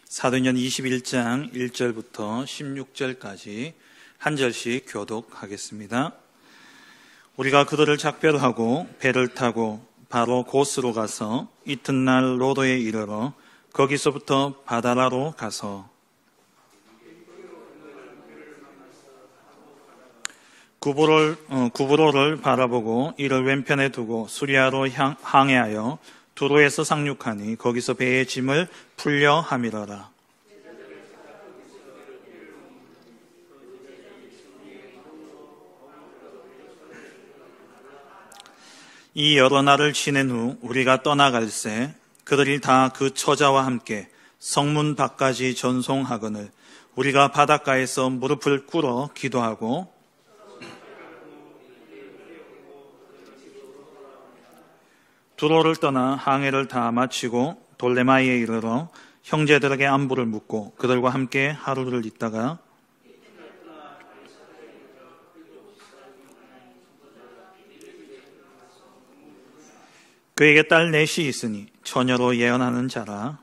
사도행전 21장 1절부터 16절까지 한 절씩 교독하겠습니다. 우리가 그들을 작별하고 배를 타고 바로 고스로 가서 이튿날 로도에 이르러 거기서부터 바다라로 가서 구브로를 바라보고 이를 왼편에 두고 수리아로 항해하여 두로에서 상륙하니 거기서 배의 짐을 풀려 함이러라. 이 여러 날을 지낸 후 우리가 떠나갈새 그들이 다 그 처자와 함께 성문 밖까지 전송하거늘 우리가 바닷가에서 무릎을 꿇어 기도하고 두로를 떠나 항해를 다 마치고 돌레마이에 이르러 형제들에게 안부를 묻고 그들과 함께 하루를 있다가 그에게 딸 넷이 있으니 처녀로 예언하는 자라.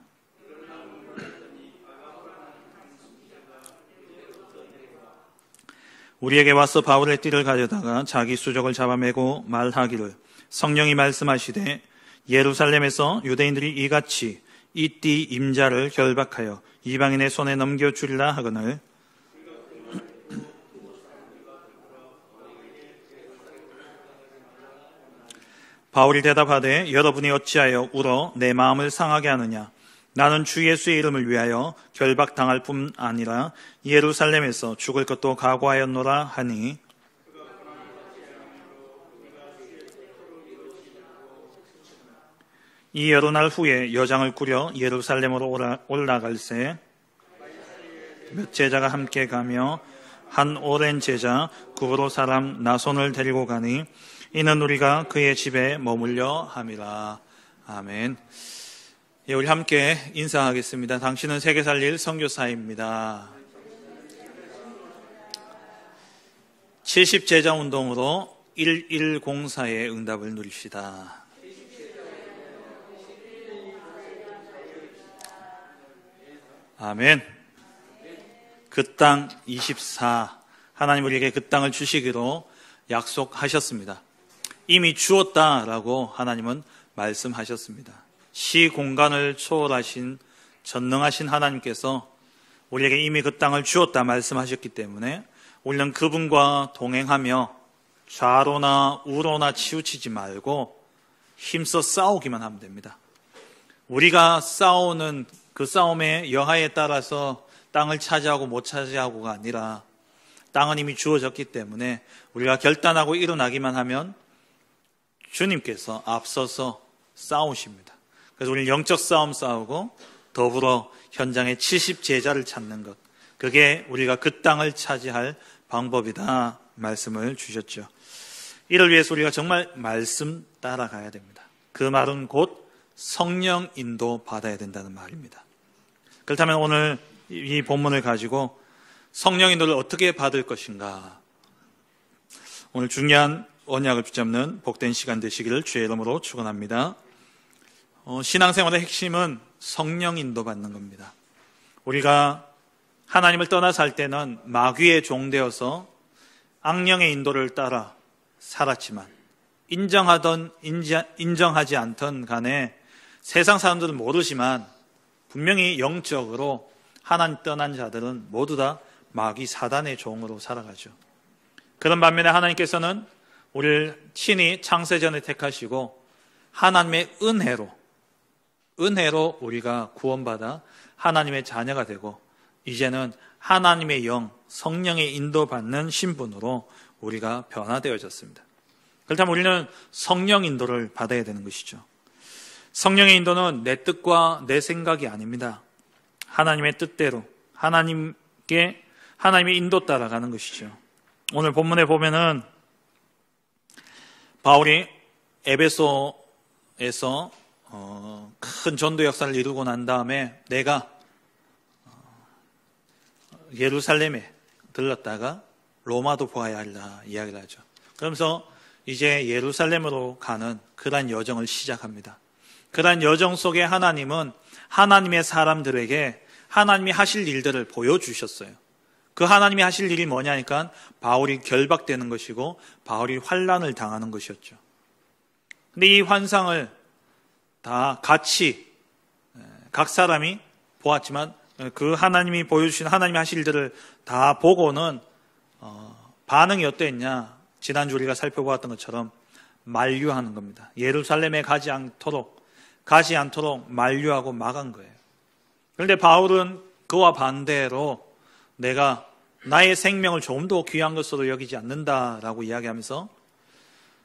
우리에게 와서 바울의 띠를 가져다가 자기 수족을 잡아매고 말하기를 성령이 말씀하시되 예루살렘에서 유대인들이 이같이 이 띠 임자를 결박하여 이방인의 손에 넘겨주리라 하거늘 바울이 대답하되 여러분이 어찌하여 울어 내 마음을 상하게 하느냐 나는 주 예수의 이름을 위하여 결박당할 뿐 아니라 예루살렘에서 죽을 것도 각오하였노라 하니 이 여러 날 후에 여장을 꾸려 예루살렘으로 올라갈새 몇 제자가 함께 가며 한 오랜 제자 구브로 사람 나손을 데리고 가니 이는 우리가 그의 집에 머물려 함이라. 아멘. 예, 우리 함께 인사하겠습니다. 당신은 세계 살릴 선교사입니다. 70제자 운동으로 1104의 응답을 누립시다. 아멘. 그 땅 24 하나님 우리에게 그 땅을 주시기로 약속하셨습니다. 이미 주었다라고 하나님은 말씀하셨습니다. 시공간을 초월하신 전능하신 하나님께서 우리에게 이미 그 땅을 주었다 말씀하셨기 때문에 우리는 그분과 동행하며 좌로나 우로나 치우치지 말고 힘써 싸우기만 하면 됩니다. 우리가 싸우는 그 싸움의 여하에 따라서 땅을 차지하고 못 차지하고가 아니라 땅은 이미 주어졌기 때문에 우리가 결단하고 일어나기만 하면 주님께서 앞서서 싸우십니다. 그래서 우리는 영적 싸움 싸우고 더불어 현장에 70제자를 찾는 것, 그게 우리가 그 땅을 차지할 방법이다 말씀을 주셨죠. 이를 위해서 우리가 정말 말씀 따라가야 됩니다. 그 말은 곧 성령 인도 받아야 된다는 말입니다. 그렇다면 오늘 이 본문을 가지고 성령 인도를 어떻게 받을 것인가, 오늘 중요한 언약을 붙잡는 복된 시간 되시기를 주의 이름으로 축원합니다. 신앙생활의 핵심은 성령 인도 받는 겁니다. 우리가 하나님을 떠나 살 때는 마귀의 종되어서 악령의 인도를 따라 살았지만 인정하던 인정하지 않던 간에 세상 사람들은 모르지만 분명히 영적으로 하나님 떠난 자들은 모두 다 마귀 사단의 종으로 살아가죠. 그런 반면에 하나님께서는 우리를 친히 창세전에 택하시고 하나님의 은혜로 우리가 구원받아 하나님의 자녀가 되고 이제는 하나님의 영, 성령의 인도받는 신분으로 우리가 변화되어졌습니다. 그렇다면 우리는 성령 인도를 받아야 되는 것이죠. 성령의 인도는 내 뜻과 내 생각이 아닙니다. 하나님의 뜻대로 하나님의 인도 따라가는 것이죠. 오늘 본문에 보면은 바울이 에베소에서 큰 전도 역사를 이루고 난 다음에 내가 예루살렘에 들렀다가 로마도 보아야 한다 이야기를 하죠. 그러면서 이제 예루살렘으로 가는 그러한 여정을 시작합니다. 그러한 여정 속에 하나님은 하나님의 사람들에게 하나님이 하실 일들을 보여주셨어요. 그 하나님이 하실 일이 뭐냐니까 바울이 결박되는 것이고 바울이 환난을 당하는 것이었죠. 근데 이 환상을 다 같이 각 사람이 보았지만 그 하나님이 보여주신 하나님이 하실 일들을 다 보고는 반응이 어땠냐? 지난주 우리가 살펴보았던 것처럼 만류하는 겁니다. 예루살렘에 가지 않도록 만류하고 막은 거예요. 그런데 바울은 그와 반대로 내가 나의 생명을 좀 더 귀한 것으로 여기지 않는다라고 이야기하면서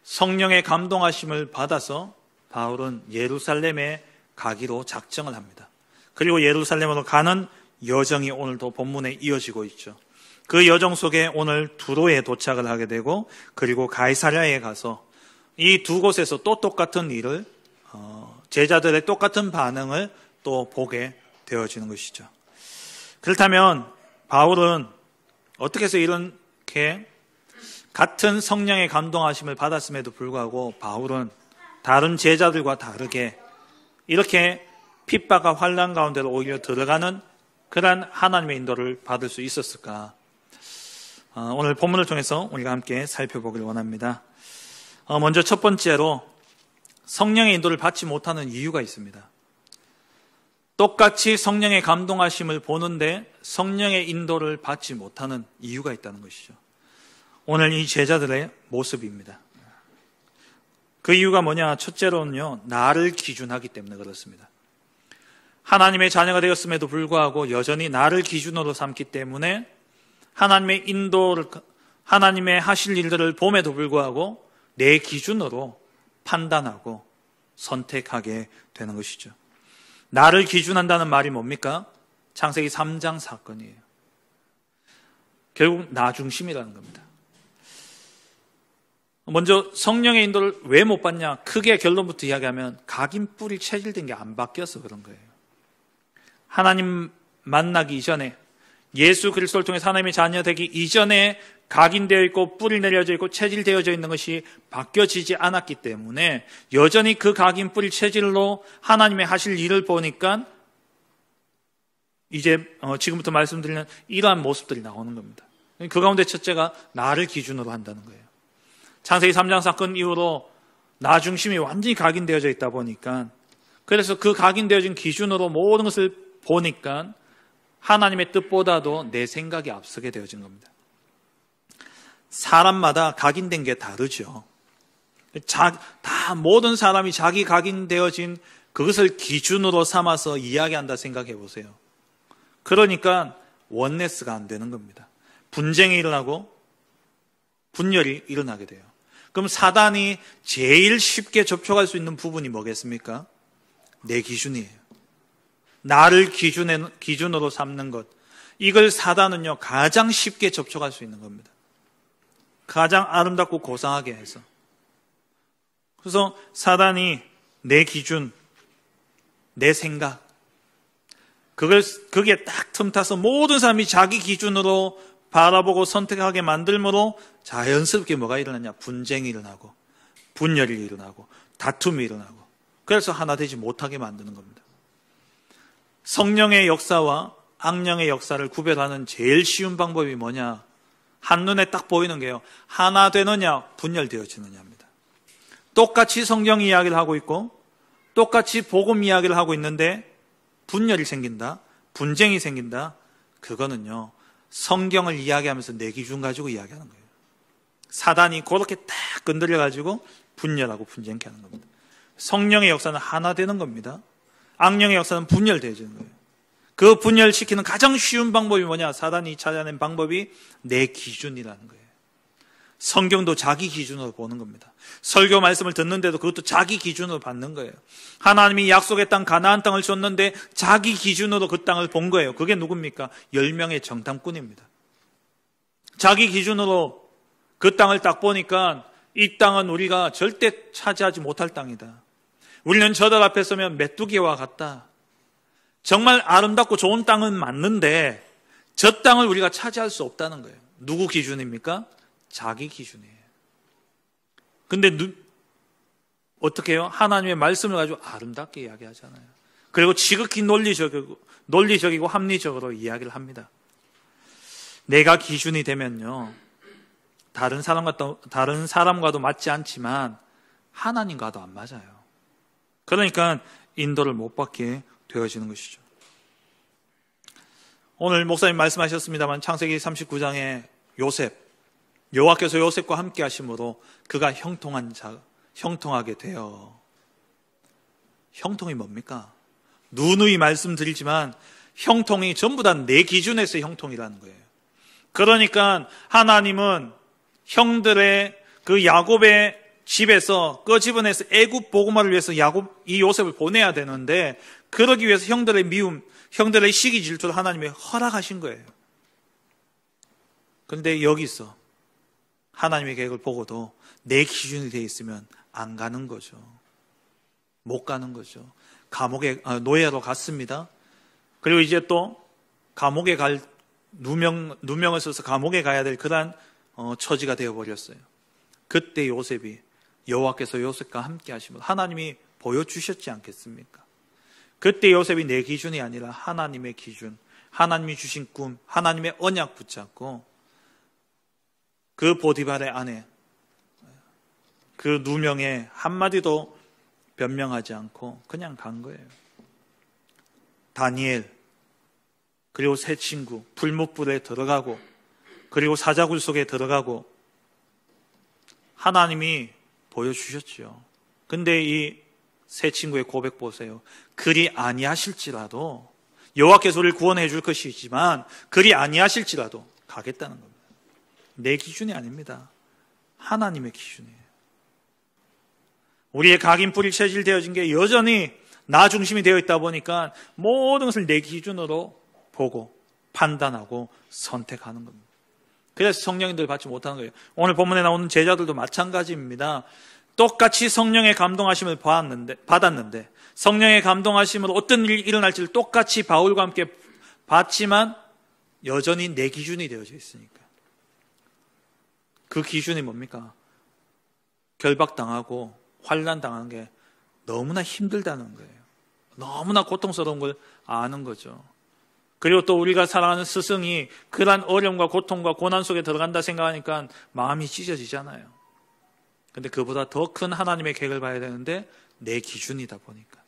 성령의 감동하심을 받아서 바울은 예루살렘에 가기로 작정을 합니다. 그리고 예루살렘으로 가는 여정이 오늘도 본문에 이어지고 있죠. 그 여정 속에 오늘 두로에 도착을 하게 되고 그리고 가이사랴에 가서 이 두 곳에서 또 똑같은 일을 제자들의 똑같은 반응을 또 보게 되어지는 것이죠. 그렇다면 바울은 어떻게 해서 이렇게 같은 성령의 감동하심을 받았음에도 불구하고 바울은 다른 제자들과 다르게 이렇게 핍박과 환난 가운데로 오히려 들어가는 그러한 하나님의 인도를 받을 수 있었을까? 오늘 본문을 통해서 우리가 함께 살펴보길 원합니다. 먼저 첫 번째로 성령의 인도를 받지 못하는 이유가 있습니다. 똑같이 성령의 감동하심을 보는데 성령의 인도를 받지 못하는 이유가 있다는 것이죠. 오늘 이 제자들의 모습입니다. 그 이유가 뭐냐? 첫째로는요, 나를 기준하기 때문에 그렇습니다. 하나님의 자녀가 되었음에도 불구하고 여전히 나를 기준으로 삼기 때문에 하나님의 인도를, 하나님의 하실 일들을 봄에도 불구하고 내 기준으로 판단하고 선택하게 되는 것이죠. 나를 기준한다는 말이 뭡니까? 창세기 3장 사건이에요. 결국 나 중심이라는 겁니다. 먼저 성령의 인도를 왜 못 받냐? 크게 결론부터 이야기하면 각인 뿌리 체질된 게 안 바뀌어서 그런 거예요. 하나님 만나기 이전에 예수 그리스도를 통해 하나님의 자녀 되기 이전에 각인되어 있고 뿌리 내려져 있고 체질되어져 있는 것이 바뀌어지지 않았기 때문에 여전히 그 각인 뿌리 체질로 하나님의 하실 일을 보니까 이제 지금부터 말씀드리는 이러한 모습들이 나오는 겁니다. 그 가운데 첫째가 나를 기준으로 한다는 거예요. 창세기 3장 사건 이후로 나 중심이 완전히 각인되어져 있다 보니까 그래서 그 각인되어진 기준으로 모든 것을 보니까 하나님의 뜻보다도 내 생각이 앞서게 되어진 겁니다. 사람마다 각인된 게 다르죠. 다 모든 사람이 자기 각인되어진 그것을 기준으로 삼아서 이야기한다 생각해 보세요. 그러니까 원네스가 안 되는 겁니다. 분쟁이 일어나고 분열이 일어나게 돼요. 그럼 사단이 제일 쉽게 접촉할 수 있는 부분이 뭐겠습니까? 내 기준이에요. 나를 기준으로 삼는 것. 이걸 사단은요, 가장 쉽게 접촉할 수 있는 겁니다. 가장 아름답고 고상하게 해서. 그래서 사단이 내 기준, 내 생각, 그게 딱 틈타서 모든 사람이 자기 기준으로 바라보고 선택하게 만들므로 자연스럽게 뭐가 일어나냐? 분쟁이 일어나고, 분열이 일어나고, 다툼이 일어나고, 그래서 하나 되지 못하게 만드는 겁니다. 성령의 역사와 악령의 역사를 구별하는 제일 쉬운 방법이 뭐냐? 한눈에 딱 보이는 게요. 하나 되느냐, 분열되어지느냐입니다. 똑같이 성경 이야기를 하고 있고 똑같이 복음 이야기를 하고 있는데 분열이 생긴다, 분쟁이 생긴다. 그거는요, 성경을 이야기하면서 내 기준 가지고 이야기하는 거예요. 사단이 그렇게 딱 건드려가지고 분열하고 분쟁케 하는 겁니다. 성령의 역사는 하나 되는 겁니다. 악령의 역사는 분열되어지는 거예요. 그 분열시키는 가장 쉬운 방법이 뭐냐? 사단이 찾아낸 방법이 내 기준이라는 거예요. 성경도 자기 기준으로 보는 겁니다. 설교 말씀을 듣는데도 그것도 자기 기준으로 받는 거예요. 하나님이 약속의 땅 가나안 땅을 줬는데 자기 기준으로 그 땅을 본 거예요. 그게 누굽니까? 10명의 정탐꾼입니다. 자기 기준으로 그 땅을 딱 보니까 이 땅은 우리가 절대 차지하지 못할 땅이다. 우리는 저들 앞에 서면 메뚜기와 같다. 정말 아름답고 좋은 땅은 맞는데 저 땅을 우리가 차지할 수 없다는 거예요. 누구 기준입니까? 자기 기준이에요. 근데 어떻게 해요? 하나님의 말씀을 가지고 아름답게 이야기하잖아요. 그리고 지극히 논리적이고 합리적으로 이야기를 합니다. 내가 기준이 되면요, 다른 사람과도 맞지 않지만 하나님과도 안 맞아요. 그러니까 인도를 못 받게 되어지는 것이죠. 오늘 목사님 말씀하셨습니다만 창세기 39장에 요셉, 여호와께서 요셉과 함께 하심으로 그가 형통하게 되어. 형통이 뭡니까? 누누이 말씀드리지만 형통이 전부 다 내 기준에서 형통이라는 거예요. 그러니까 하나님은 형들의 그 야곱의 집에서 끄집어내서 애굽 보고마를 위해서 이 요셉을 보내야 되는데, 그러기 위해서 형들의 미움, 형들의 시기 질투를 하나님이 허락하신 거예요. 그런데 여기서 하나님의 계획을 보고도 내 기준이 되어 있으면 안 가는 거죠. 못 가는 거죠. 노예로 갔습니다. 그리고 이제 또 감옥에 누명을 써서 감옥에 가야 될 그러한 처지가 되어버렸어요. 그때 요셉이 여호와께서 요셉과 함께 하심을 하나님이 보여주셨지 않겠습니까? 그때 요셉이 내 기준이 아니라 하나님의 기준, 하나님이 주신 꿈, 하나님의 언약 붙잡고 그 보디발의 아내, 그 누명에 한마디도 변명하지 않고 그냥 간 거예요. 다니엘, 그리고 세 친구, 불목불에 들어가고, 그리고 사자굴 속에 들어가고, 하나님이 보여주셨죠. 근데 이 세 친구의 고백 보세요. 그리 아니하실지라도, 여호와께서 우리를 구원해 줄 것이지만 그리 아니하실지라도 가겠다는 겁니다. 내 기준이 아닙니다. 하나님의 기준이에요. 우리의 각인 뿌리 체질되어진 게 여전히 나 중심이 되어 있다 보니까 모든 것을 내 기준으로 보고 판단하고 선택하는 겁니다. 그래서 성령님들 받지 못하는 거예요. 오늘 본문에 나오는 제자들도 마찬가지입니다. 똑같이 성령의 감동하심을 받았는데 성령의 감동하심으로 어떤 일이 일어날지를 똑같이 바울과 함께 봤지만 여전히 내 기준이 되어져 있으니까. 그 기준이 뭡니까? 결박당하고 환난당하는 게 너무나 힘들다는 거예요. 너무나 고통스러운 걸 아는 거죠. 그리고 또 우리가 사랑하는 스승이 그러한 어려움과 고통과 고난 속에 들어간다 생각하니까 마음이 찢어지잖아요. 근데 그보다 더 큰 하나님의 계획을 봐야 되는데 내 기준이다 보니까.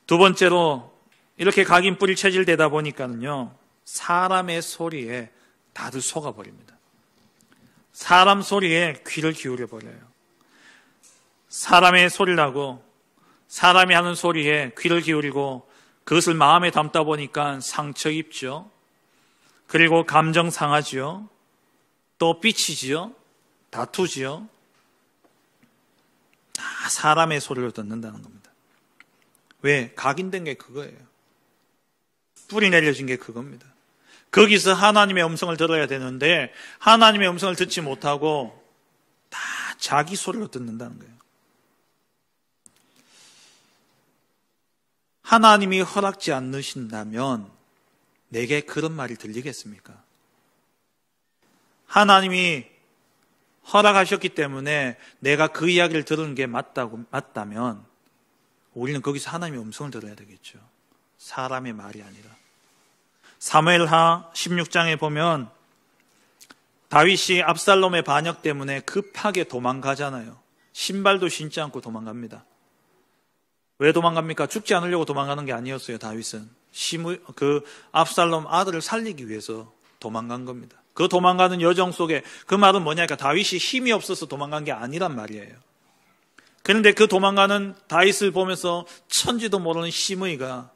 두 번째로 이렇게 각인 뿌리 체질되다 보니까는요, 사람의 소리에 다들 속아버립니다. 사람 소리에 귀를 기울여 버려요. 사람의 소리라고 사람이 하는 소리에 귀를 기울이고 그것을 마음에 담다 보니까 상처 입죠. 그리고 감정 상하지요. 또 삐치지요. 다투지요. 다 사람의 소리를 듣는다는 겁니다. 왜? 각인된 게 그거예요. 뿌리 내려진 게 그겁니다. 거기서 하나님의 음성을 들어야 되는데 하나님의 음성을 듣지 못하고 다 자기 소리로 듣는다는 거예요. 하나님이 허락지 않으신다면 내게 그런 말이 들리겠습니까? 하나님이 허락하셨기 때문에 내가 그 이야기를 들은 게 맞다면 우리는 거기서 하나님의 음성을 들어야 되겠죠. 사람의 말이 아니라. 사무엘하 16장에 보면 다윗이 압살롬의 반역 때문에 급하게 도망가잖아요. 신발도 신지 않고 도망갑니다. 왜 도망갑니까? 죽지 않으려고 도망가는 게 아니었어요. 다윗은 그 압살롬 아들을 살리기 위해서 도망간 겁니다. 그 도망가는 여정 속에 그 말은 뭐냐니까 다윗이 힘이 없어서 도망간 게 아니란 말이에요. 그런데 그 도망가는 다윗을 보면서 천지도 모르는 시므이가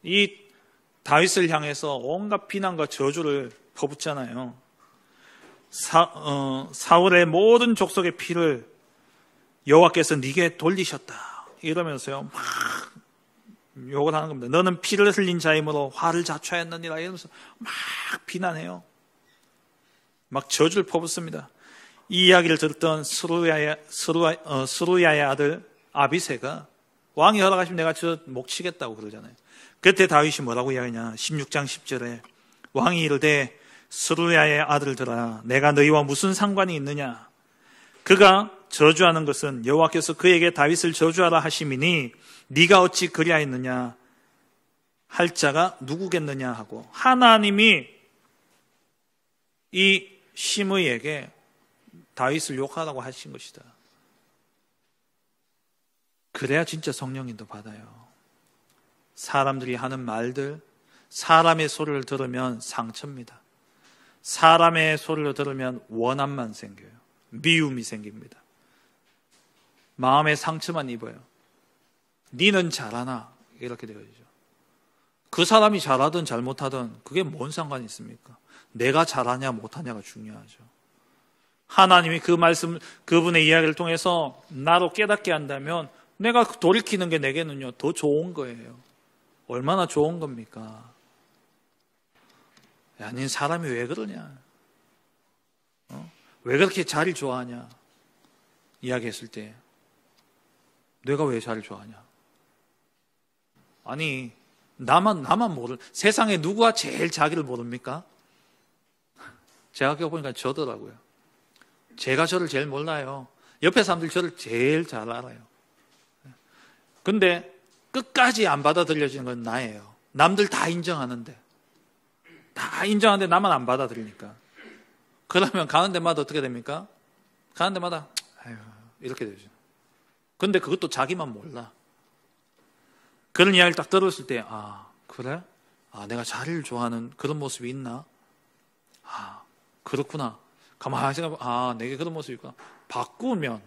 이 다윗을 향해서 온갖 비난과 저주를 퍼붓잖아요. 사울의 모든 족속의 피를 여호와께서 네게 돌리셨다 이러면서요 막 욕을 하는 겁니다. 너는 피를 흘린 자이므로 화를 자초하였느니라 이러면서 막 비난해요. 막 저주를 퍼붓습니다. 이 이야기를 들었던 스루야의 아들 아비새가 왕이 허락하시면 내가 저 목 치겠다고 그러잖아요. 그때 다윗이 뭐라고 이야기하냐? 16장 10절에 왕이 이르되 스루야의 아들들아 내가 너희와 무슨 상관이 있느냐? 그가 저주하는 것은 여호와께서 그에게 다윗을 저주하라 하심이니 네가 어찌 그리하였느냐? 할 자가 누구겠느냐 하고 하나님이 이 시므이에게 다윗을 욕하라고 하신 것이다. 그래야 진짜 성령인도 받아요. 사람들이 하는 말들, 사람의 소리를 들으면 상처입니다. 사람의 소리를 들으면 원한만 생겨요. 미움이 생깁니다. 마음의 상처만 입어요. 니는 잘하나? 이렇게 되어지죠. 그 사람이 잘하든 잘못하든 그게 뭔 상관이 있습니까? 내가 잘하냐 못하냐가 중요하죠. 하나님이 그 말씀, 그분의 이야기를 통해서 나로 깨닫게 한다면 내가 돌이키는 게 내게는요 더 좋은 거예요. 얼마나 좋은 겁니까? 야, 니 사람이 왜 그러냐? 왜 그렇게 자리를 좋아하냐? 이야기했을 때 내가 왜 자리를 좋아하냐? 아니 나만 모르. 세상에 누구가 제일 자기를 모릅니까? 제가 보니까 저더라고요. 제가 저를 제일 몰라요. 옆에 사람들이 저를 제일 잘 알아요. 근데 끝까지 안 받아들여지는 건 나예요. 남들 다 인정하는데 나만 안 받아들이니까. 그러면 가는 데마다 어떻게 됩니까? 가는 데마다 아유, 이렇게 되죠. 근데 그것도 자기만 몰라. 그런 이야기를 딱 들었을 때 그래? 내가 자리를 좋아하는 그런 모습이 있나? 그렇구나. 가만히 생각해보면 내게 그런 모습이 있구나. 바꾸면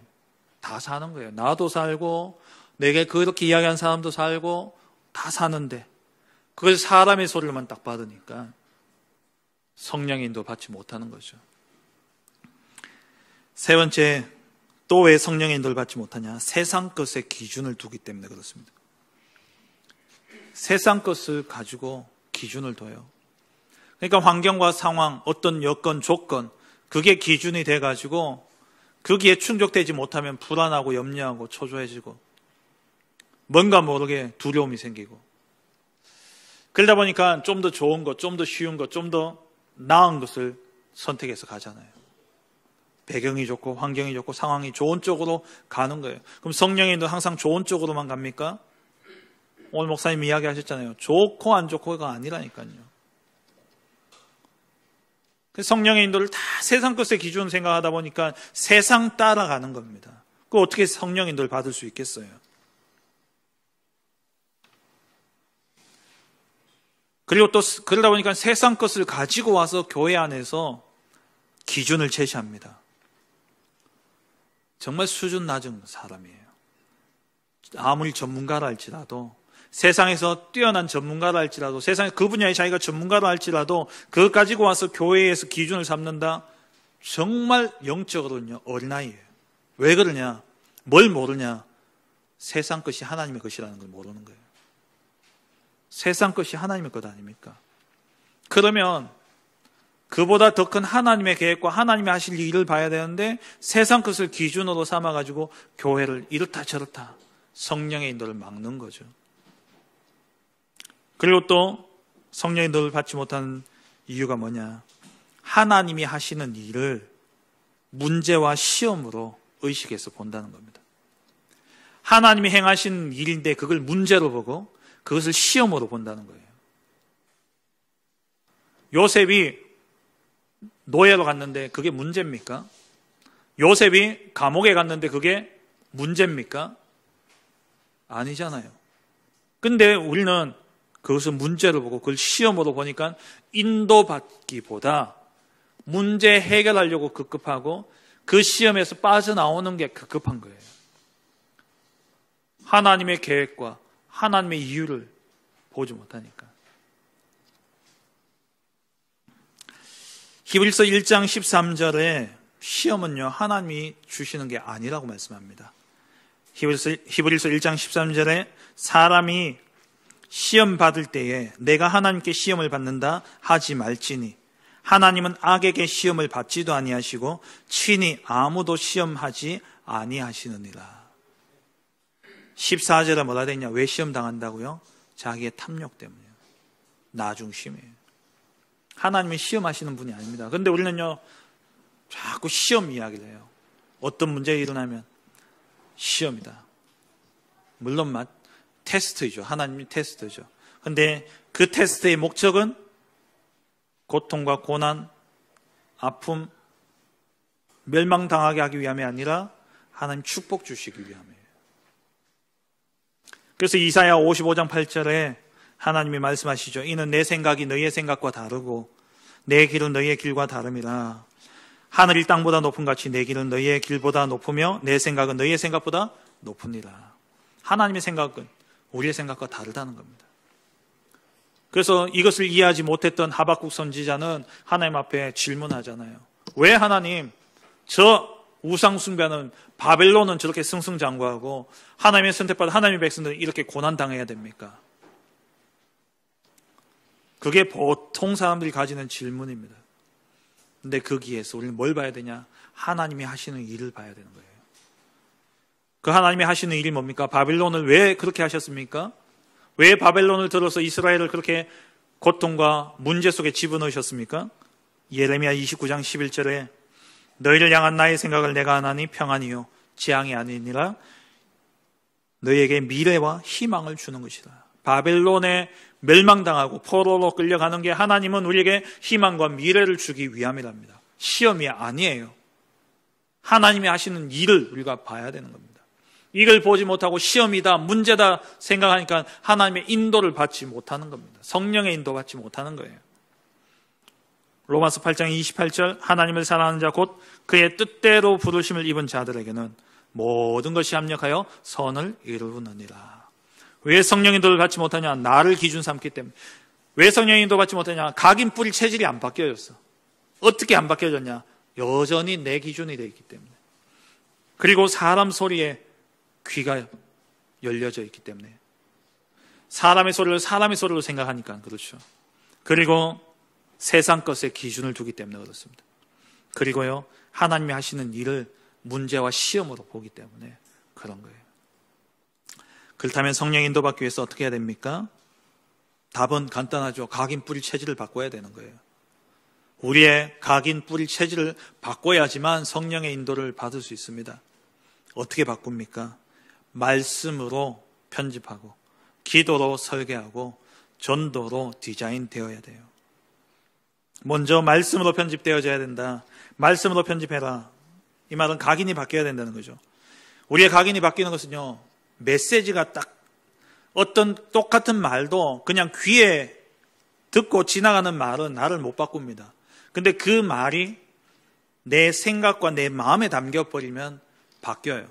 다 사는 거예요. 나도 살고 내게 그렇게 이야기한 사람도 살고 다 사는데 그걸 사람의 소리만 딱 받으니까 성령의 인도 받지 못하는 거죠. 세 번째, 또 왜 성령의 인도를 받지 못하냐? 세상 것에 기준을 두기 때문에 그렇습니다. 세상 것을 가지고 기준을 둬요. 그러니까 환경과 상황, 어떤 여건, 조건, 그게 기준이 돼가지고 거기에 충족되지 못하면 불안하고 염려하고 초조해지고 뭔가 모르게 두려움이 생기고 그러다 보니까 좀 더 좋은 것, 좀 더 쉬운 것, 좀 더 나은 것을 선택해서 가잖아요. 배경이 좋고 환경이 좋고 상황이 좋은 쪽으로 가는 거예요. 그럼 성령의 인도 항상 좋은 쪽으로만 갑니까? 오늘 목사님 이야기하셨잖아요. 좋고 안 좋고가 아니라니까요. 성령의 인도를 다 세상 것의 기준으로 생각하다 보니까 세상 따라가는 겁니다. 그 어떻게 성령 인도를 받을 수 있겠어요? 그리고 또 그러다 보니까 세상 것을 가지고 와서 교회 안에서 기준을 제시합니다. 정말 수준 낮은 사람이에요. 아무리 전문가라 할지라도 세상에서 뛰어난 전문가라 할지라도 세상에 그 분야에 자기가 전문가라 할지라도 그거 가지고 와서 교회에서 기준을 삼는다? 정말 영적으로는요 어린아이예요. 왜 그러냐? 뭘 모르냐? 세상 것이 하나님의 것이라는 걸 모르는 거예요. 세상 것이 하나님의 것 아닙니까? 그러면 그보다 더 큰 하나님의 계획과 하나님이 하실 일을 봐야 되는데 세상 것을 기준으로 삼아가지고 교회를 이렇다 저렇다 성령의 인도를 막는 거죠. 그리고 또 성령의 인도를 받지 못하는 이유가 뭐냐? 하나님이 하시는 일을 문제와 시험으로 의식해서 본다는 겁니다. 하나님이 행하신 일인데 그걸 문제로 보고 그것을 시험으로 본다는 거예요. 요셉이 노예로 갔는데 그게 문제입니까? 요셉이 감옥에 갔는데 그게 문제입니까? 아니잖아요. 근데 우리는 그것을 문제로 보고 그걸 시험으로 보니까 인도받기보다 문제 해결하려고 급급하고 그 시험에서 빠져나오는 게 급급한 거예요. 하나님의 계획과 하나님의 이유를 보지 못하니까. 히브리서 1장 13절에 시험은요 하나님이 주시는 게 아니라고 말씀합니다. 히브리서 1장 13절에 사람이 시험 받을 때에 내가 하나님께 시험을 받는다 하지 말지니 하나님은 악에게 시험을 받지도 아니하시고 친히 아무도 시험하지 아니하시느니라. 14절에 뭐라 되냐? 왜 시험 당한다고요? 자기의 탐욕 때문이에요. 나중심이에요. 하나님은 시험하시는 분이 아닙니다. 그런데 우리는요 자꾸 시험 이야기를 해요. 어떤 문제가 일어나면 시험이다. 물론 테스트죠. 하나님이 테스트죠. 근데 그 테스트의 목적은 고통과 고난, 아픔, 멸망당하게 하기 위함이 아니라 하나님 축복 주시기 위함이에요. 그래서 이사야 55장 8절에 하나님이 말씀하시죠. 이는 내 생각이 너희의 생각과 다르고 내 길은 너희의 길과 다름이라. 하늘이 땅보다 높은 같이 내 길은 너희의 길보다 높으며 내 생각은 너희의 생각보다 높으니라. 하나님의 생각은 우리의 생각과 다르다는 겁니다. 그래서 이것을 이해하지 못했던 하박국 선지자는 하나님 앞에 질문하잖아요. 왜 하나님, 저 우상 숭배하는 바벨론은 저렇게 승승장구하고 하나님의 선택받은 하나님의 백성들은 이렇게 고난당해야 됩니까? 그게 보통 사람들이 가지는 질문입니다. 근데 거기에서 우리는 뭘 봐야 되냐? 하나님이 하시는 일을 봐야 되는 거예요. 그 하나님이 하시는 일이 뭡니까? 바벨론을 왜 그렇게 하셨습니까? 왜 바벨론을 들어서 이스라엘을 그렇게 고통과 문제 속에 집어넣으셨습니까? 예레미야 29장 11절에 너희를 향한 나의 생각을 내가 하나니 평안이요 재앙이 아니니라. 너희에게 미래와 희망을 주는 것이다. 바벨론에 멸망당하고 포로로 끌려가는 게 하나님은 우리에게 희망과 미래를 주기 위함이랍니다. 시험이 아니에요. 하나님이 하시는 일을 우리가 봐야 되는 겁니다. 이걸 보지 못하고 시험이다, 문제다 생각하니까 하나님의 인도를 받지 못하는 겁니다. 성령의 인도 받지 못하는 거예요. 로마서 8장 28절 하나님을 사랑하는 자 곧 그의 뜻대로 부르심을 입은 자들에게는 모든 것이 합력하여 선을 이루느니라. 왜 성령 인도를 받지 못하냐? 나를 기준 삼기 때문에. 왜 성령 인도 받지 못하냐? 각인 뿌리 체질이 안 바뀌어졌어. 어떻게 안 바뀌어졌냐? 여전히 내 기준이 되어 있기 때문에. 그리고 사람 소리에 귀가 열려져 있기 때문에. 사람의 소리를 사람의 소리로 생각하니까 그렇죠. 그리고 세상 것에 기준을 두기 때문에 그렇습니다. 그리고요, 하나님이 하시는 일을 문제와 시험으로 보기 때문에 그런 거예요. 그렇다면 성령 인도받기 위해서 어떻게 해야 됩니까? 답은 간단하죠. 각인 뿌리 체질을 바꿔야 되는 거예요. 우리의 각인 뿌리 체질을 바꿔야지만 성령의 인도를 받을 수 있습니다. 어떻게 바꿉니까? 말씀으로 편집하고 기도로 설계하고 전도로 디자인되어야 돼요. 먼저 말씀으로 편집되어져야 된다. 말씀으로 편집해라. 이 말은 각인이 바뀌어야 된다는 거죠. 우리의 각인이 바뀌는 것은요, 메시지가 딱 어떤 똑같은 말도 그냥 귀에 듣고 지나가는 말은 나를 못 바꿉니다. 근데 그 말이 내 생각과 내 마음에 담겨버리면 바뀌어요.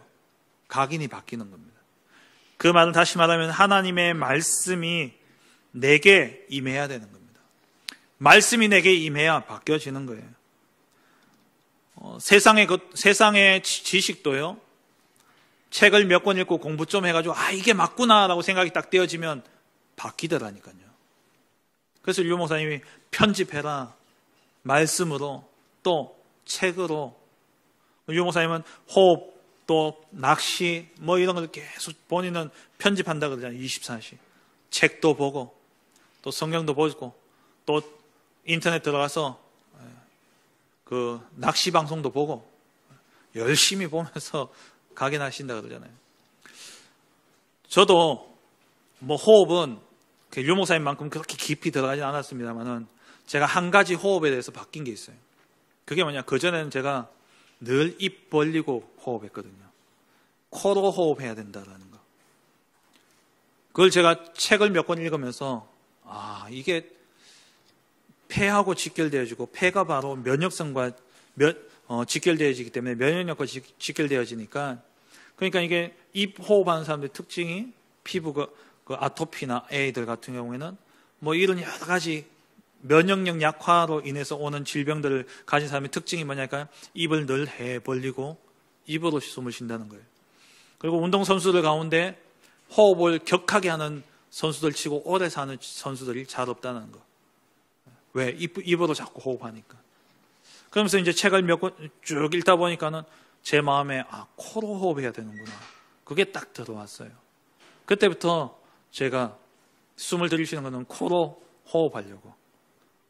각인이 바뀌는 겁니다. 그 말은 다시 말하면 하나님의 말씀이 내게 임해야 되는 겁니다. 말씀이 내게 임해야 바뀌어지는 거예요. 세상의 지식도요, 책을 몇 권 읽고 공부 좀 해가지고 이게 맞구나라고 생각이 딱 되어지면 바뀌더라니까요. 그래서 유 목사님이 편집해라, 말씀으로 또 책으로. 유 목사님은 호흡 또 낚시 이런 걸 계속 본인은 편집한다 그러잖아요. 24시 책도 보고 또 성경도 보고 또 인터넷 들어가서 그 낚시 방송도 보고 열심히 보면서 각인하신다 그러잖아요. 저도 호흡은 유 목사님만큼 그렇게 깊이 들어가진 않았습니다만은 제가 한 가지 호흡에 대해서 바뀐 게 있어요. 그게 뭐냐? 그전에는 제가 늘 입 벌리고 호흡했거든요. 코로 호흡해야 된다라는 거. 그걸 제가 책을 몇 권 읽으면서 이게 폐하고 직결되어지고 폐가 바로 면역성과 직결되어지기 때문에 면역력과 직결되어지니까, 그러니까 이게 입 호흡하는 사람들의 특징이 피부 그 아토피나 에이들 같은 경우에는 이런 여러 가지 면역력 약화로 인해서 오는 질병들을 가진 사람의 특징이 뭐냐니까 입을 늘 해 벌리고 입으로 숨을 쉰다는 거예요. 그리고 운동선수들 가운데 호흡을 격하게 하는 선수들 치고 오래 사는 선수들이 잘 없다는 거. 왜? 입으로 자꾸 호흡하니까. 그러면서 이제 책을 몇 권 쭉 읽다 보니까는 제 마음에 코로 호흡해야 되는구나. 그게 딱 들어왔어요. 그때부터 제가 숨을 들이쉬는 거는 코로 호흡하려고.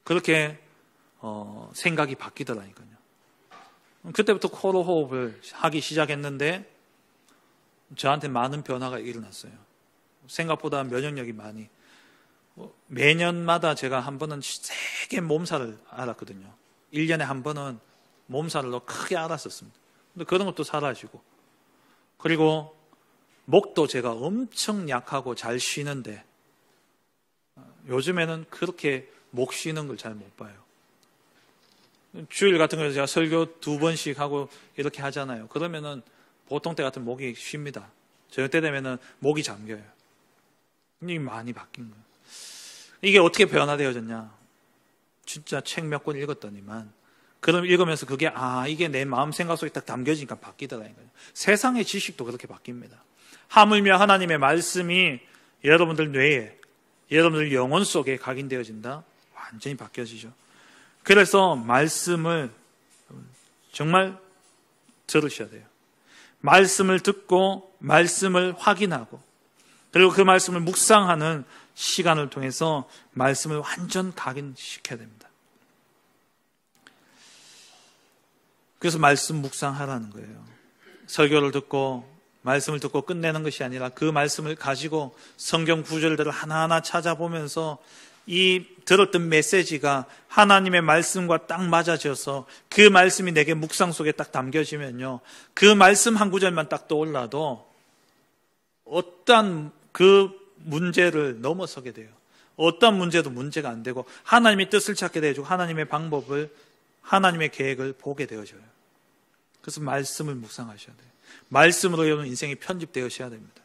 그렇게 생각이 바뀌더라니까요. 그때부터 코로 호흡을 하기 시작했는데 저한테 많은 변화가 일어났어요. 생각보다 면역력이 많이. 매년마다 제가 한 번은 세게 몸살을 앓았거든요. 1년에 한 번은 몸살을 더 크게 앓았었습니다. 근데 그런 것도 사라지고, 그리고 목도 제가 엄청 약하고 잘 쉬는데 요즘에는 그렇게 목 쉬는 걸 잘 못 봐요. 주일 같은 경우에 제가 설교 2번씩 하고 이렇게 하잖아요. 그러면은 보통 때 같은 목이 쉽니다. 저녁 때 되면은 목이 잠겨요. 이게 많이 바뀐 거예요. 이게 어떻게 변화되어졌냐? 진짜 책 몇 권 읽었더니만, 그럼 읽으면서 그게 이게 내 마음 생각 속에 딱 담겨지니까 바뀌더라는 거예요. 세상의 지식도 그렇게 바뀝니다. 하물며 하나님의 말씀이 여러분들 뇌에, 여러분들 영혼 속에 각인되어진다? 완전히 바뀌어지죠. 그래서 말씀을 정말 들으셔야 돼요. 말씀을 듣고 말씀을 확인하고, 그리고 그 말씀을 묵상하는 시간을 통해서 말씀을 완전 각인시켜야 됩니다. 그래서 말씀 묵상하라는 거예요. 설교를 듣고 말씀을 듣고 끝내는 것이 아니라 그 말씀을 가지고 성경 구절들을 하나하나 찾아보면서 이 들었던 메시지가 하나님의 말씀과 딱 맞아져서 그 말씀이 내게 묵상 속에 딱 담겨지면요, 그 말씀 한 구절만 딱 떠올라도 어떤 그 문제를 넘어서게 돼요. 어떤 문제도 문제가 안 되고 하나님의 뜻을 찾게 되어지고 하나님의 방법을, 하나님의 계획을 보게 되어져요. 그래서 말씀을 묵상하셔야 돼요. 말씀으로 여러분 인생이 편집되어져야 됩니다.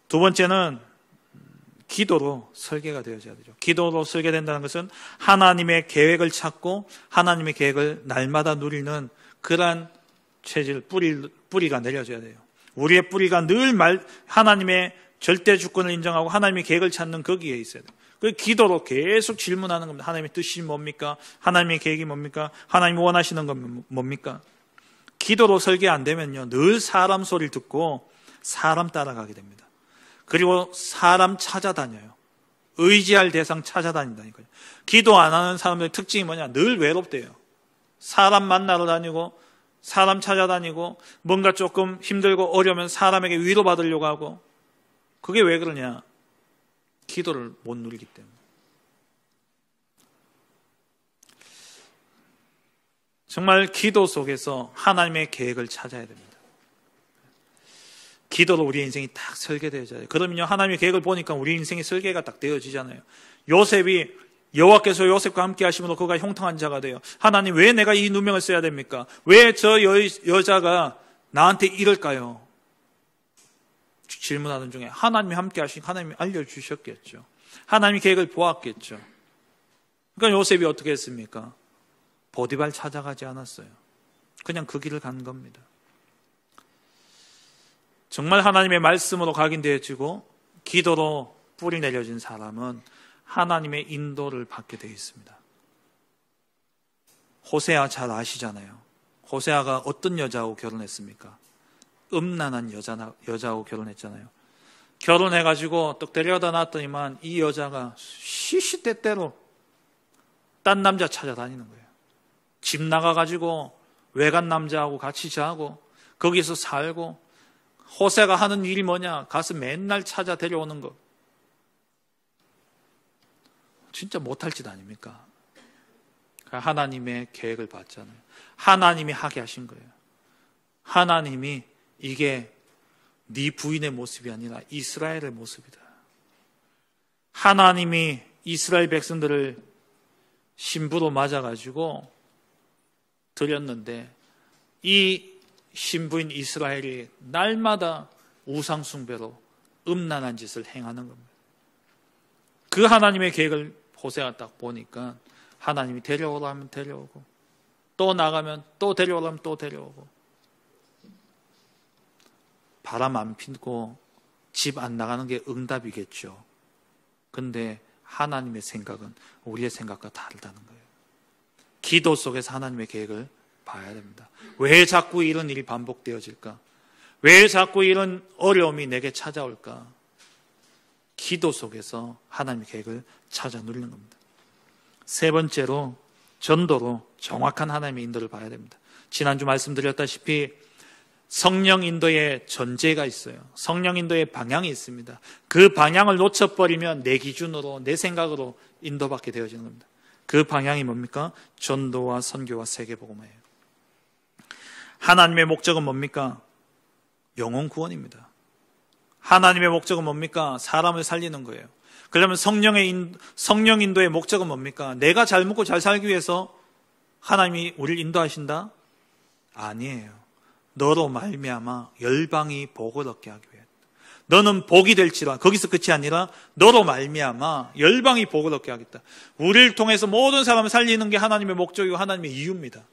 두 번째는 기도로 설계가 되어져야 되죠. 기도로 설계된다는 것은 하나님의 계획을 찾고 하나님의 계획을 날마다 누리는 그러한 체질, 뿌리가 내려져야 돼요. 우리의 뿌리가 늘 하나님의 절대 주권을 인정하고 하나님의 계획을 찾는 거기에 있어야 돼요. 그 기도로 계속 질문하는 겁니다. 하나님의 뜻이 뭡니까? 하나님의 계획이 뭡니까? 하나님이 원하시는 건 뭡니까? 기도로 설계 안 되면요, 늘 사람 소리를 듣고 사람 따라가게 됩니다. 그리고 사람 찾아다녀요. 의지할 대상 찾아다닌다니까요. 기도 안 하는 사람들의 특징이 뭐냐? 늘 외롭대요. 사람 만나러 다니고 사람 찾아다니고 뭔가 조금 힘들고 어려우면 사람에게 위로받으려고 하고, 그게 왜 그러냐? 기도를 못 누리기 때문에. 정말 기도 속에서 하나님의 계획을 찾아야 됩니다. 기도로 우리 인생이 딱 설계되어져요. 그러면요, 하나님의 계획을 보니까 우리 인생의 설계가 딱 되어지잖아요. 요셉이 여호와께서 요셉과 함께 하심으로 그가 형통한 자가 돼요. 하나님, 왜 내가 이 누명을 써야 됩니까? 왜 저 여자가 나한테 이럴까요? 질문하는 중에 하나님이 함께 하시니 하나님이 알려주셨겠죠. 하나님의 계획을 보았겠죠. 그러니까 요셉이 어떻게 했습니까? 보디발 찾아가지 않았어요. 그냥 그 길을 간 겁니다. 정말 하나님의 말씀으로 각인되어지고 기도로 뿌리 내려진 사람은 하나님의 인도를 받게 되어 있습니다. 호세아 잘 아시잖아요. 호세아가 어떤 여자하고 결혼했습니까? 음란한 여자하고 결혼했잖아요. 결혼해가지고 또 데려다 놨더니만 이 여자가 시시때때로 딴 남자 찾아다니는 거예요. 집 나가가지고 외간 남자하고 같이 자고 거기서 살고, 호세가 하는 일이 뭐냐? 가서 맨날 찾아 데려오는 거. 진짜 못할 짓 아닙니까? 하나님의 계획을 봤잖아요. 하나님이 하게 하신 거예요. 하나님이 이게 네 부인의 모습이 아니라 이스라엘의 모습이다. 하나님이 이스라엘 백성들을 신부로 맞아가지고 드렸는데 이 신부인 이스라엘이 날마다 우상숭배로 음란한 짓을 행하는 겁니다. 그 하나님의 계획을 호세가 딱 보니까 하나님이 데려오라 하면 데려오고, 또 나가면 또 데려오라 하면 또 데려오고, 바람 안 피고 집 안 나가는 게 응답이겠죠. 근데 하나님의 생각은 우리의 생각과 다르다는 거예요. 기도 속에서 하나님의 계획을 봐야 됩니다. 왜 자꾸 이런 일이 반복되어질까? 왜 자꾸 이런 어려움이 내게 찾아올까? 기도 속에서 하나님의 계획을 찾아 누리는 겁니다. 세 번째로 전도로 정확한 하나님의 인도를 봐야 됩니다. 지난주 말씀드렸다시피 성령 인도의 전제가 있어요. 성령 인도의 방향이 있습니다. 그 방향을 놓쳐버리면 내 기준으로, 내 생각으로 인도받게 되어지는 겁니다. 그 방향이 뭡니까? 전도와 선교와 세계복음화예요. 하나님의 목적은 뭡니까? 영혼 구원입니다. 하나님의 목적은 뭡니까? 사람을 살리는 거예요. 그러면 성령 인도의 목적은 뭡니까? 내가 잘 먹고 잘 살기 위해서 하나님이 우리를 인도하신다? 아니에요. 너로 말미암아 열방이 복을 얻게 하기 위해. 너는 복이 될지라. 거기서 끝이 아니라 너로 말미암아 열방이 복을 얻게 하겠다. 우리를 통해서 모든 사람을 살리는 게 하나님의 목적이고 하나님의 이유입니다.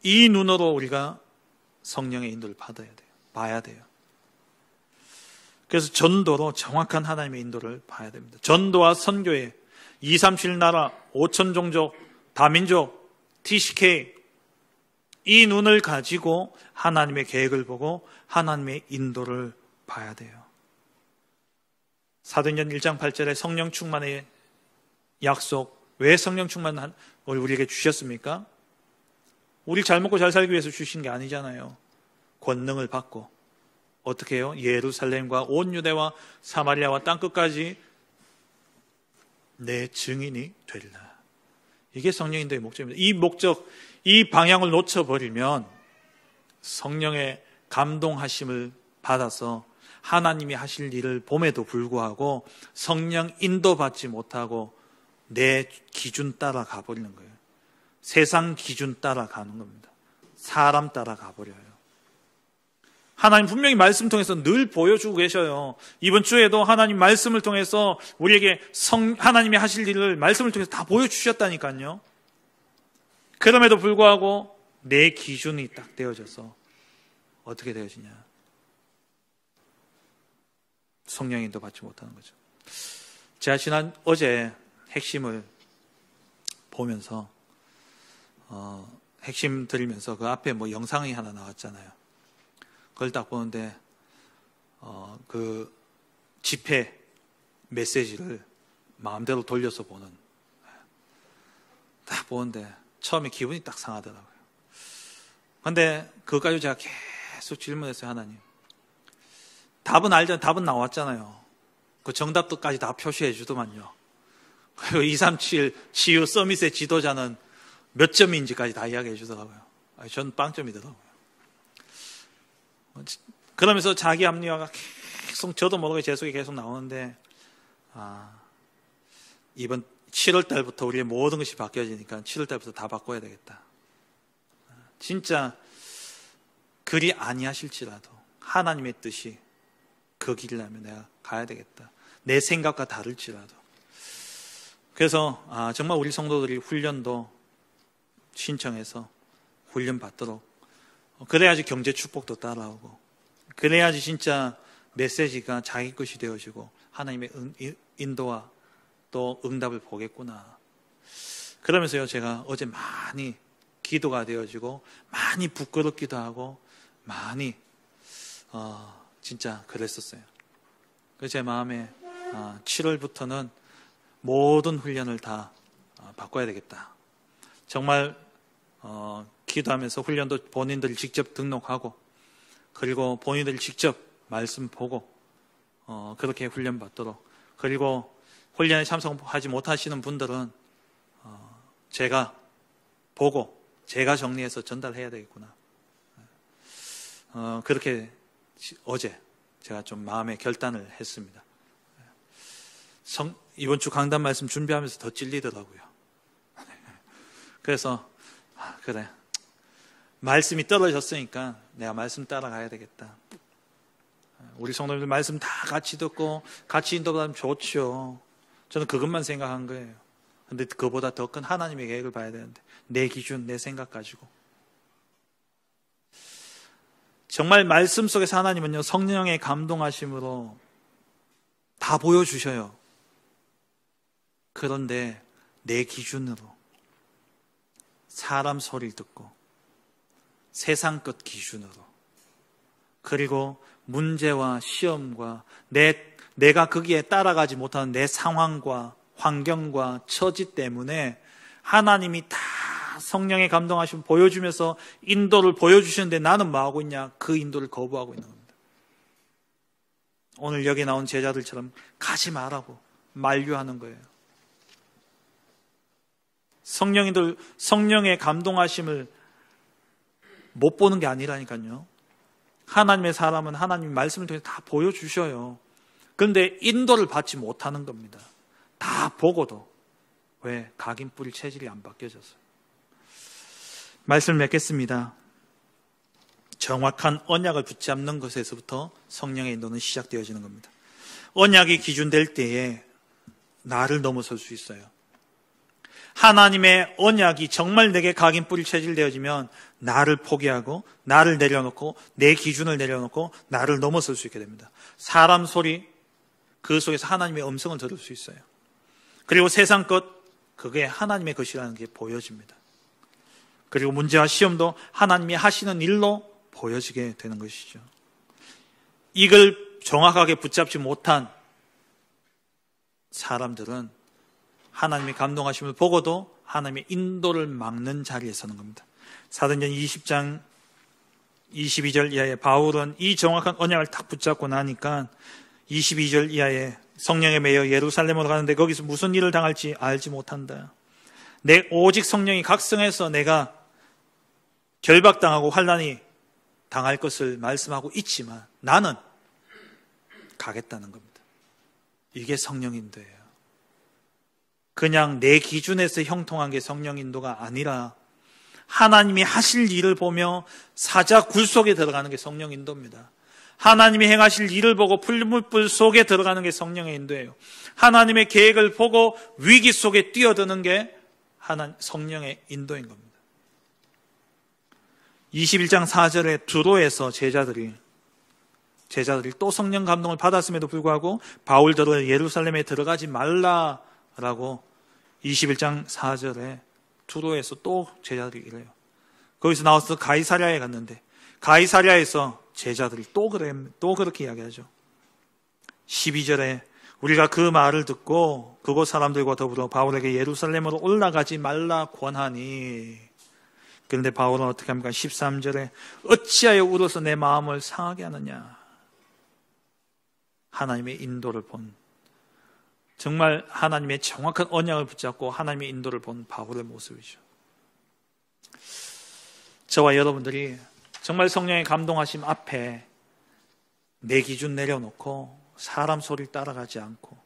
이 눈으로 우리가 성령의 인도를 받아야 돼요. 봐야 돼요. 그래서 전도로 정확한 하나님의 인도를 봐야 됩니다. 전도와 선교에 237 나라, 5천 종족, 다민족, TCK 이 눈을 가지고 하나님의 계획을 보고 하나님의 인도를 봐야 돼요. 사도행전 1장 8절에 성령 충만의 약속, 왜 성령 충만을 우리에게 주셨습니까? 우리 잘 먹고 잘 살기 위해서 주신 게 아니잖아요. 권능을 받고 어떻게 해요? 예루살렘과 온 유대와 사마리아와 땅끝까지 내 증인이 되리라. 이게 성령 인도의 목적입니다. 이 목적, 이 방향을 놓쳐버리면 성령의 감동하심을 받아서 하나님이 하실 일을 봄에도 불구하고 성령 인도받지 못하고 내 기준 따라 가버리는 거예요. 세상 기준 따라 가는 겁니다. 사람 따라 가버려요. 하나님 분명히 말씀 통해서 늘 보여주고 계셔요. 이번 주에도 하나님 말씀을 통해서 우리에게 하나님이 하실 일을 말씀을 통해서 다 보여주셨다니까요. 그럼에도 불구하고 내 기준이 딱 되어져서 어떻게 되어지냐? 성령 인도 받지 못하는 거죠. 제가 어제 핵심을 보면서 핵심 들으면서 그 앞에 뭐 영상이 하나 나왔잖아요. 그걸 딱 보는데 그 집회 메시지를 마음대로 돌려서 보는, 딱 보는데 처음에 기분이 딱 상하더라고요. 근데 그것까지 제가 계속 질문했어요. 하나님, 답은 알잖아요. 답은 나왔잖아요. 그 정답도까지 다 표시해 주더만요. 그리고 237 치유 서밋의 지도자는 몇 점인지까지 다 이야기해 주더라고요. 전 빵점이더라고요. 그러면서 자기 합리화가 계속 저도 모르게 제 속에 계속 나오는데, 이번 7월 달부터 우리의 모든 것이 바뀌어지니까 7월 달부터 다 바꿔야 되겠다. 진짜 그리 아니하실지라도 하나님의 뜻이 그 길이라면 내가 가야 되겠다. 내 생각과 다를지라도. 그래서 정말 우리 성도들이 훈련도 신청해서 훈련 받도록, 그래야지 경제 축복도 따라오고, 그래야지 진짜 메시지가 자기 것이 되어지고 하나님의 인도와 또 응답을 보겠구나. 그러면서요, 제가 어제 많이 기도가 되어지고 많이 부끄럽기도 하고 많이 진짜 그랬었어요. 그래서 제 마음에 7월부터는 모든 훈련을 다 바꿔야 되겠다. 정말 기도하면서 훈련도 본인들이 직접 등록하고, 그리고 본인들이 직접 말씀 보고 그렇게 훈련 받도록, 그리고 훈련에 참석하지 못하시는 분들은 제가 보고 제가 정리해서 전달해야 되겠구나. 그렇게 어제 제가 좀 마음의 결단을 했습니다. 이번 주 강단 말씀 준비하면서 더 찔리더라고요. 그래서 그래, 말씀이 떨어졌으니까 내가 말씀 따라가야 되겠다. 우리 성도님들 말씀 다 같이 듣고 같이 인도받으면 좋죠. 저는 그것만 생각한 거예요. 근데 그보다 더 큰 하나님의 계획을 봐야 되는데, 내 기준, 내 생각 가지고. 정말 말씀 속에서 하나님은요, 성령의 감동하심으로 다 보여주셔요. 그런데 내 기준으로, 사람 소리를 듣고 세상 것 기준으로, 그리고 문제와 시험과 내가 거기에 따라가지 못하는 내 상황과 환경과 처지 때문에 하나님이 다 성령의 감동하심을 보여주면서 인도를 보여주시는데 나는 뭐하고 있냐? 그 인도를 거부하고 있는 겁니다. 오늘 여기 나온 제자들처럼 가지 말라고 만류하는 거예요. 성령의 감동하심을 못 보는 게 아니라니까요. 하나님의 사람은 하나님의 말씀을 통해서 다 보여주셔요. 그런데 인도를 받지 못하는 겁니다. 다 보고도 왜 각인 뿌릴 체질이 안 바뀌어졌어요. 말씀을 맺겠습니다. 정확한 언약을 붙잡는 것에서부터 성령의 인도는 시작되어지는 겁니다. 언약이 기준될 때에 나를 넘어설 수 있어요. 하나님의 언약이 정말 내게 각인 뿌릴 체질 되어지면 나를 포기하고 나를 내려놓고 내 기준을 내려놓고 나를 넘어설 수 있게 됩니다. 사람 소리, 그 속에서 하나님의 음성을 들을 수 있어요. 그리고 세상 것, 그게 하나님의 것이라는 게 보여집니다. 그리고 문제와 시험도 하나님이 하시는 일로 보여지게 되는 것이죠. 이걸 정확하게 붙잡지 못한 사람들은 하나님의 감동하심을 보고도 하나님의 인도를 막는 자리에 서는 겁니다. 사도행전 20장 22절 이하에 바울은 이 정확한 언약을 딱 붙잡고 나니까 22절 이하에 성령에 매여 예루살렘으로 가는데 거기서 무슨 일을 당할지 알지 못한다. 오직 성령이 각성해서 내가 결박당하고 환난이 당할 것을 말씀하고 있지만 나는 가겠다는 겁니다. 이게 성령 인도예요. 그냥 내 기준에서 형통한 게 성령 인도가 아니라 하나님이 하실 일을 보며 사자 굴 속에 들어가는 게 성령 인도입니다. 하나님이 행하실 일을 보고 풀무불 속에 들어가는 게 성령의 인도예요. 하나님의 계획을 보고 위기 속에 뛰어드는 게 성령의 인도인 겁니다. 21장 4절에 두로에서 제자들이 또 성령 감동을 받았음에도 불구하고 바울들을 예루살렘에 들어가지 말라라고 21장 4절에 두로에서 또 제자들이 이래요. 거기서 나와서 가이사랴에 갔는데 가이사랴에서 제자들이 또 그렇게 이야기하죠. 12절에 우리가 그 말을 듣고 그곳 사람들과 더불어 바울에게 예루살렘으로 올라가지 말라 권하니, 그런데 바울은 어떻게 합니까? 13절에 어찌하여 울어서 내 마음을 상하게 하느냐. 하나님의 인도를 본, 정말 하나님의 정확한 언약을 붙잡고 하나님의 인도를 본 바울의 모습이죠. 저와 여러분들이 정말 성령의 감동하심 앞에 내 기준 내려놓고 사람 소리를 따라가지 않고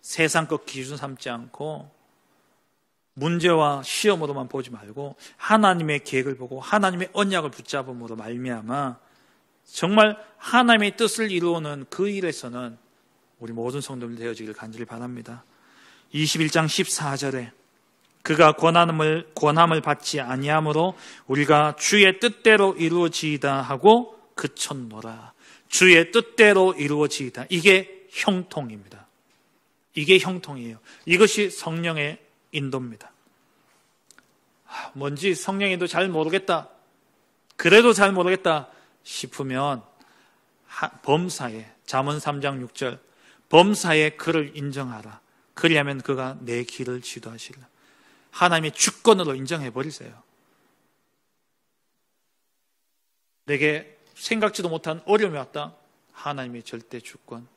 세상 것 기준 삼지 않고 문제와 시험으로만 보지 말고 하나님의 계획을 보고 하나님의 언약을 붙잡음으로 말미암아 정말 하나님의 뜻을 이루는 그 일에서는 우리 모든 성도들 되어지기를 간절히 바랍니다. 21장 14절에 그가 권함을 받지 아니하므로 우리가 주의 뜻대로 이루어지이다 하고 그쳤노라. 주의 뜻대로 이루어지이다. 이게 형통입니다. 이게 형통이에요. 이것이 성령의 인도입니다. 뭔지 성령의 인도 잘 모르겠다, 그래도 잘 모르겠다 싶으면 범사에, 잠언 3장 6절 범사에 그를 인정하라. 그리하면 그가 내 길을 지도하시리라. 하나님의 주권으로 인정해버리세요. 내게 생각지도 못한 어려움이 왔다. 하나님의 절대 주권.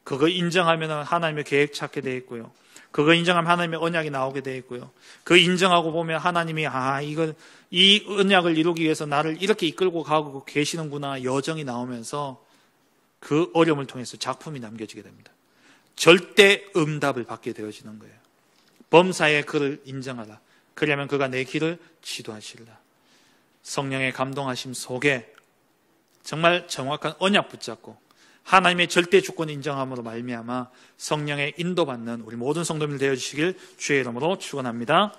그거 인정하면 하나님의 계획 찾게 되어 있고요. 그거 인정하면 하나님의 언약이 나오게 되어 있고요. 그거 인정하고 보면 하나님이 이 언약을 이루기 위해서 나를 이렇게 이끌고 가고 계시는구나 여정이 나오면서 그 어려움을 통해서 작품이 남겨지게 됩니다. 절대 응답을 받게 되어지는 거예요. 범사에 그를 인정하라. 그리하면 그가 내 길을 지도하시리라. 성령의 감동하심 속에 정말 정확한 언약 붙잡고 하나님의 절대 주권 인정함으로 말미암아 성령의 인도받는 우리 모든 성도들 되어주시길 주의 이름으로 축원합니다.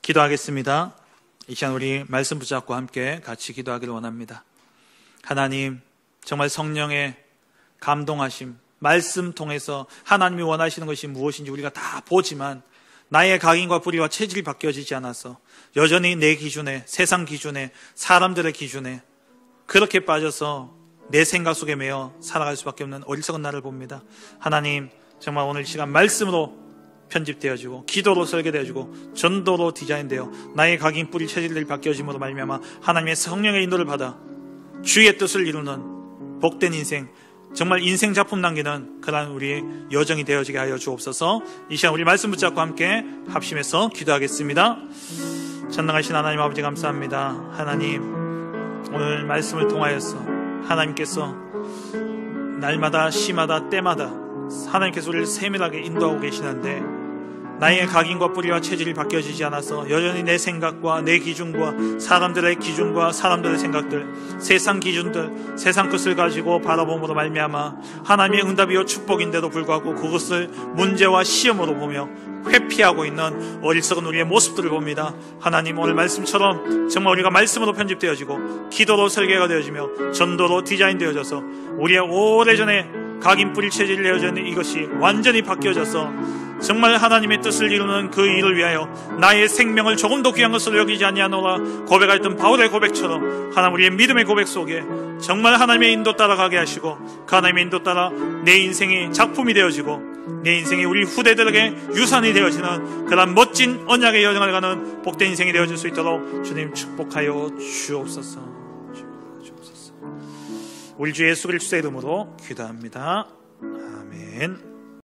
기도하겠습니다. 이 시간 우리 말씀 붙잡고 함께 같이 기도하기를 원합니다. 하나님, 정말 성령의 감동하심, 말씀 통해서 하나님이 원하시는 것이 무엇인지 우리가 다 보지만 나의 각인과 불의와 체질이 바뀌어지지 않아서 여전히 내 기준에, 세상 기준에, 사람들의 기준에 그렇게 빠져서 내 생각 속에 매여 살아갈 수밖에 없는 어리석은 나를 봅니다. 하나님, 정말 오늘 시간 말씀으로 편집되어지고 기도로 설계되어지고 전도로 디자인되어 나의 각인 뿌리 체질들이 바뀌어짐으로 말미암아 하나님의 성령의 인도를 받아 주의 뜻을 이루는 복된 인생, 정말 인생 작품 남기는 그러한 우리의 여정이 되어지게 하여 주옵소서. 이 시간 우리 말씀 붙잡고 함께 합심해서 기도하겠습니다. 전능하신 하나님 아버지 감사합니다. 하나님, 오늘 말씀을 통하여서 하나님께서 날마다 시마다 때마다 하나님께서 우리를 세밀하게 인도하고 계시는데 나의 각인과 뿌리와 체질이 바뀌어지지 않아서 여전히 내 생각과 내 기준과 사람들의 기준과 사람들의 생각들, 세상 기준들, 세상 것을 가지고 바라봄으로 말미암아 하나님의 응답이요 축복인데도 불구하고 그것을 문제와 시험으로 보며 회피하고 있는 어리석은 우리의 모습들을 봅니다. 하나님, 오늘 말씀처럼 정말 우리가 말씀으로 편집되어지고 기도로 설계가 되어지며 전도로 디자인되어져서 우리의 오래전에 각인 뿌리 체질이 되어졌는 이것이 완전히 바뀌어져서 정말 하나님의 뜻을 이루는 그 일을 위하여 나의 생명을 조금도 귀한 것으로 여기지 아니하노라 고백하였던 바울의 고백처럼 하나님 우리의 믿음의 고백 속에 정말 하나님의 인도 따라가게 하시고 그 하나님의 인도 따라 내 인생이 작품이 되어지고 내 인생이 우리 후대들에게 유산이 되어지는 그런 멋진 언약의 여정을 가는 복된 인생이 되어질 수 있도록 주님 축복하여 주옵소서. 우리 주 예수 그리스도의 이름으로 기도합니다. 아멘.